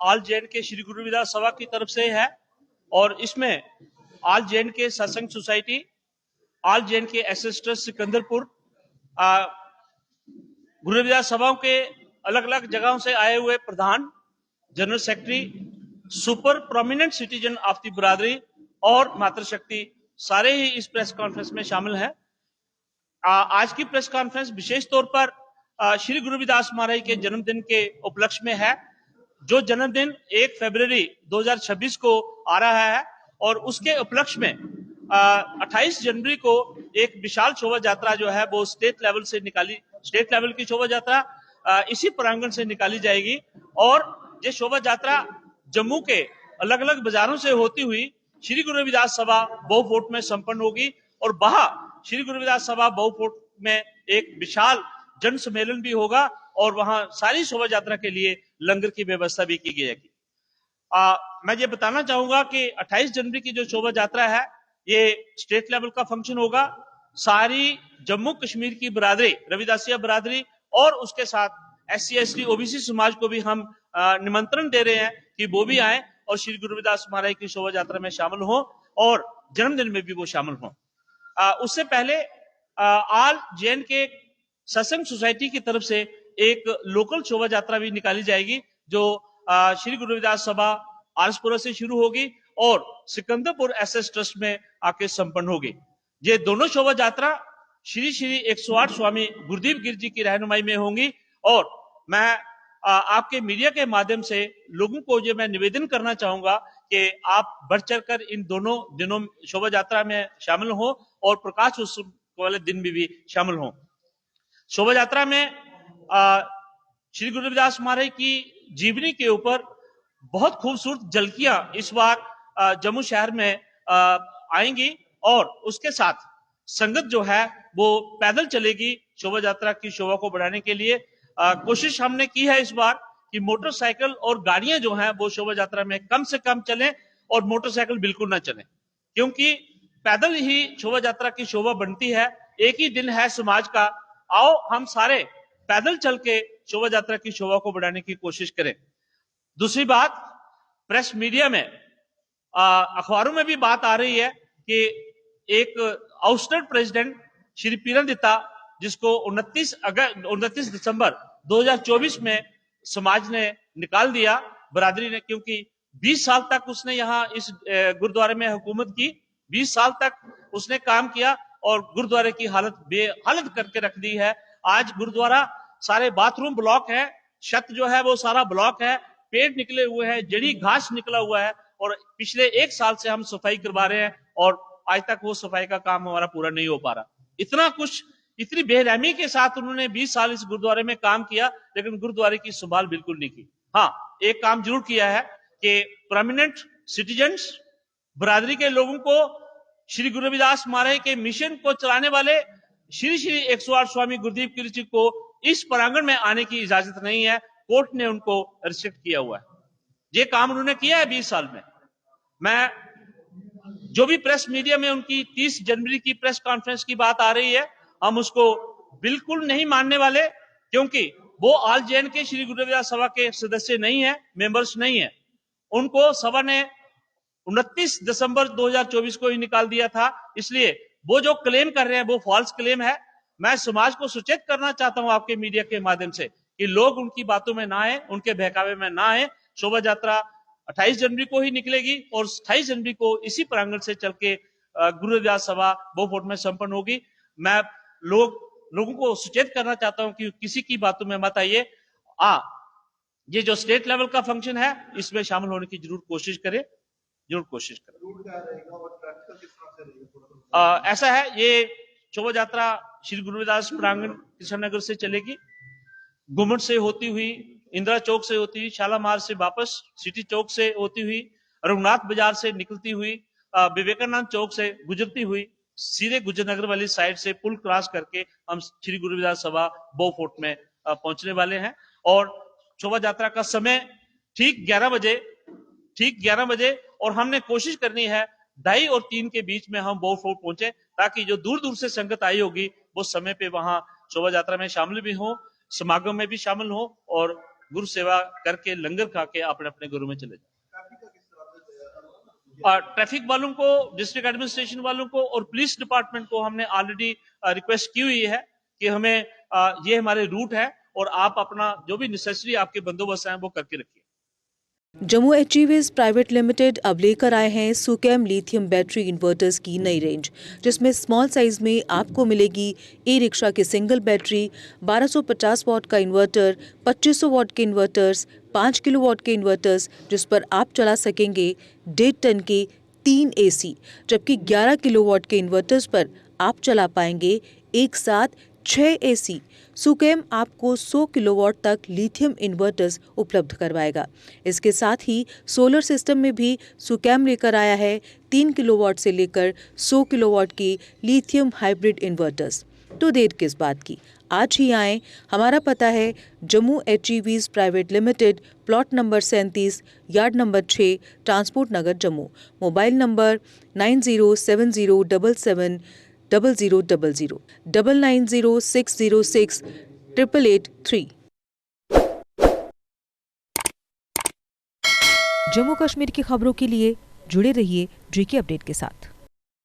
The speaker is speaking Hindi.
ऑल जे एंड के श्री गुरु रविदास सभा की तरफ से है और इसमें ऑल जे एंड के सत्संग सोसाइटी, ऑल जे एंड के एसएस ट्रस्ट सिकंदरपुर, गुरु रविदास सभाओं के अलग अलग जगहों से आए हुए प्रधान, general secretary, super prominent citizen of the बरादरी और मातृशक्ति सारे ही इस प्रेस कॉन्फ्रेंस में शामिल हैं। आज की प्रेस कॉन्फ्रेंस विशेष तौर पर श्री गुरु रविदास महाराज के जन्मदिन के उपलक्ष्य में है, जो जन्मदिन 1 फरवरी 2026 को आ रहा है और उसके उपलक्ष्य में 28 जनवरी को एक विशाल शोभा यात्रा जो है वो स्टेट लेवल की शोभा यात्रा इसी प्रांगण से निकाली जाएगी और ये शोभा यात्रा जम्मू के अलग अलग बाजारों से होती हुई श्री गुरु रविदास सभा बहुफोर्ट में संपन्न होगी और वहां श्री गुरु रविदास सभा बहुफोर्ट में एक विशाल जन सम्मेलन भी होगा और वहां सारी शोभा यात्रा के लिए लंगर की व्यवस्था भी की जाएगी। मैं ये बताना चाहूंगा कि 28 जनवरी की जो शोभा यात्रा है ये स्टेट लेवल का फंक्शन होगा। सारी जम्मू कश्मीर की बरादरी, रविदासिया बरादरी और उसके साथ SC ST OBC समाज को भी हम निमंत्रण दे रहे हैं कि वो भी आए और श्री गुरु रविदास महाराज की शोभा यात्रा में शामिल हो और जन्मदिन में भी वो शामिल हो। उससे पहले ऑल जे एंड के सत्संग सोसाइटी की तरफ से एक लोकल शोभा यात्रा भी निकाली जाएगी जो श्री गुरु रविदास सभा आरसपुरा से शुरू होगी और सिकंदरपुर SS ट्रस्ट में आके संपन्न होगी। ये दोनों शोभा यात्रा श्री श्री 108 स्वामी गुरुदेव गिर जी की रहनुमाई में होंगी और मैं आपके मीडिया के माध्यम से लोगों को ये मैं निवेदन करना चाहूंगा कि आप बढ़ चढ़कर इन दोनों दिनों शोभा यात्रा में शामिल हो और प्रकाश उत्सव वाले दिन भी शामिल हो। शोभा यात्रा में श्री गुरु रविदास महाराज की जीवनी के ऊपर बहुत खूबसूरत झलकियां इस बार जम्मू शहर में आएंगी और उसके साथ संगत जो है वो पैदल चलेगी शोभा यात्रा की शोभा को बढ़ाने के लिए। कोशिश हमने की है इस बार कि मोटरसाइकिल और गाड़ियां जो हैं वो शोभा यात्रा में कम से कम चलें और मोटरसाइकिल बिल्कुल ना चलें, क्योंकि पैदल ही शोभा यात्रा की शोभा बनती है। एक ही दिन है समाज का, आओ हम सारे पैदल चल के शोभा यात्रा की शोभा को बढ़ाने की कोशिश करें। दूसरी बात, प्रेस मीडिया में अखबारों में भी बात आ रही है कि एक आउटस्टेड प्रेसिडेंट श्री पीरंदिता जिसको 29 दिसंबर 2024 में समाज ने निकाल दिया, बरादरी ने, क्योंकि 20 साल तक उसने यहाँ इस गुरुद्वारे में हुकूमत की, 20 साल तक उसने काम किया और गुरुद्वारे की हालत बेहालत करके रख दी है। आज गुरुद्वारा सारे बाथरूम ब्लॉक है, छत जो है वो सारा ब्लॉक है, पेड़ निकले हुए हैं, जड़ी घास निकला हुआ है और पिछले 1 साल से हम सफाई करवा रहे हैं और आज तक वो सफाई का काम हमारा पूरा नहीं हो पा रहा। इतना कुछ, इतनी बेरहमी के साथ उन्होंने 20 साल इस गुरुद्वारे में काम किया लेकिन गुरुद्वारे की संभाल बिल्कुल नहीं की। हाँ, एक काम जरूर किया है कि प्रोमिनेंट सिटीजन्स, बरादरी के लोगों को श्री गुरु रविदास महाराज के मिशन को चलाने वाले श्री श्री 108 स्वामी गुरुदेव गिर जी को इस प्रांगण में आने की इजाजत नहीं है। कोर्ट ने उनको रिस्ट्रिक्ट किया हुआ है। ये काम उन्होंने किया है 20 साल में। मैं जो भी प्रेस मीडिया में उनकी 30 जनवरी की प्रेस कॉन्फ्रेंस की बात आ रही है, हम उसको बिल्कुल नहीं मानने वाले, क्योंकि वो ऑल जे एंड के श्री गुरु रविदास सभा के सदस्य नहीं है, मेंबर्स नहीं है। उनको सभा ने 29 दिसंबर 2024 को ही निकाल दिया था, इसलिए वो जो क्लेम कर रहे हैं वो फॉल्स क्लेम है। मैं समाज को सचेत करना चाहता हूं आपके मीडिया के माध्यम से कि लोग उनकी बातों में ना आए, उनके बहकावे में ना आए। शोभा यात्रा 28 जनवरी को ही निकलेगी और 28 जनवरी को इसी प्रांगण से चल के गुरु रविदास सभा बहुफोर्ट में संपन्न होगी। मैं लोगों को सचेत करना चाहता हूं कि किसी की बातों में मत आइए। ये जो स्टेट लेवल का फंक्शन है इसमें शामिल होने की जरूर कोशिश करें। ऐसा है, ये शोभा यात्रा श्री गुरु रविदास प्रांगण कृष्णनगर से चलेगी, गुमट से होती हुई, इंदिरा चौक से होती हुई, शालामार से वापस सिटी चौक से होती हुई, रघुनाथ बाजार से निकलती हुई, विवेकानंद चौक से गुजरती हुई, सीधे गुजरनगर वाली साइड से पुल क्रॉस करके हम श्री गुरु रविदास सभा बहुफोर्ट में पहुंचने वाले हैं। और शोभा यात्रा का समय ठीक 11 बजे और हमने कोशिश करनी है 2:30 और 3 के बीच में हम बहुफोर्ट पहुंचे, ताकि जो दूर दूर से संगत आई होगी वो समय पे वहां शोभा यात्रा में शामिल भी हो, समागम में भी शामिल हो और गुरु सेवा करके लंगर खा के अपने अपने घरों में चले जाए। ट्रैफिक वालों को, डिस्ट्रिक्ट एडमिनिस्ट्रेशन वालों को और पुलिस डिपार्टमेंट को हमने ऑलरेडी रिक्वेस्ट की हुई है कि हमें ये हमारे रूट है और आप अपना जो भी नेसेसरी आपके बंदोबस्त हैं वो करके रखिए। जम्मू एचईवीज प्राइवेट लिमिटेड अब लेकर आए हैं सुकेम लिथियम बैटरी इन्वर्टर्स की नई रेंज, जिसमें स्मॉल साइज में आपको मिलेगी ई रिक्शा की सिंगल बैटरी, 1250 वॉट का इन्वर्टर, 2500 वॉट के इन्वर्टर्स, 5 किलोवाट के इन्वर्टर्स, जिस पर आप चला सकेंगे 1.5 टन के 3 एसी, जबकि 11 किलोवाट के इन्वर्टर्स पर आप चला पाएंगे एक साथ 6 एसी। सुकेम आपको 100 किलोवाट तक लिथियम इन्वर्टर्स उपलब्ध करवाएगा। इसके साथ ही सोलर सिस्टम में भी सुकेम लेकर आया है 3 किलोवाट से लेकर 100 किलोवाट की लिथियम हाइब्रिड इन्वर्टर्स। तो देर किस बात की, आज ही आएं। हमारा पता है Jammu HEVs private limited, plot number 37, yard number 6, transport नगर जम्मू। Mobile number 9070770000, 9906068883। जम्मू कश्मीर की खबरों के लिए जुड़े रहिए GK अपडेट के साथ।